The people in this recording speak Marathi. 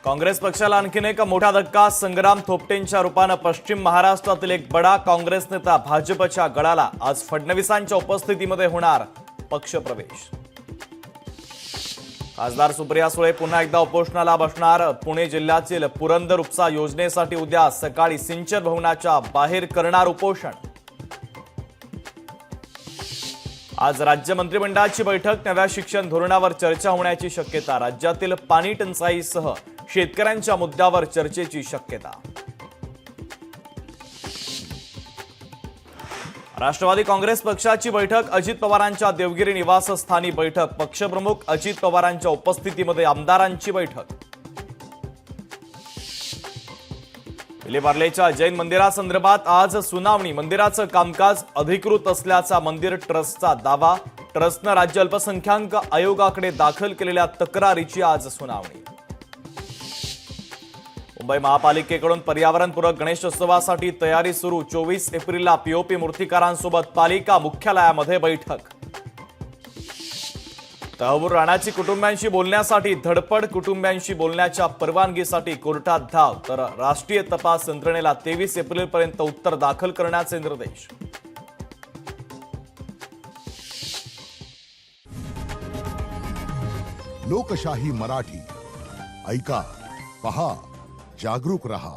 काँग्रेस पक्षाला आणखीन एक मोठा धक्का। संग्राम थोपटेंच्या रूपाने पश्चिम महाराष्ट्रातील एक बडा काँग्रेस नेता भाजपच्या गळाला। आज फडणवीसांच्या उपस्थितीमध्ये होणार पक्षप्रवेश। खासदार सुप्रिया सुळे पुन्हा एकदा उपोषणाला बसणार। पुणे जिल्ह्यातील पुरंदर उपसा योजनेसाठी उद्या सकाळी सिंचन भवनाच्या बाहेर करणार उपोषण। आज राज्य मंत्रिमंडळाची बैठक। नव्या शिक्षण धोरणावर चर्चा होण्याची शक्यता। राज्यातील पाणी टंचाईसह शेतकऱ्यांच्या मुद्द्यावर चर्चेची शक्यता। राष्ट्रवादी काँग्रेस पक्षाची बैठक। अजित पवारांच्या देवगिरी निवासस्थानी बैठक। पक्षप्रमुख अजित पवारांच्या उपस्थितीमध्ये आमदारांची बैठक। विलेपार्लेच्या जैन मंदिरासंदर्भात आज सुनावणी। मंदिराचं कामकाज अधिकृत असल्याचा मंदिर ट्रस्टचा दावा। ट्रस्टनं राज्य अल्पसंख्याक आयोगाकडे दाखल केलेल्या तक्रारीची आज सुनावणी। मुंबई महापालिकेकडून पर्यावरणपूरक गणेशोत्सवासाठी तयारी सुरू। 24 एप्रिलला पीओपी मूर्तिकारांसोबत पालिका मुख्यालयामध्ये बैठक। तहबूर राणाची कुटुंबियांशी बोलण्यासाठी धडपड। कुटुंबियांशी बोलण्याच्या परवानगीसाठी कोर्टात धाव। तर राष्ट्रीय तपास यंत्रणेला 23 एप्रिलपर्यंत उत्तर दाखल करण्याचे निर्देश। लोकशाही मराठी ऐका, पहा, जागरूक रहा।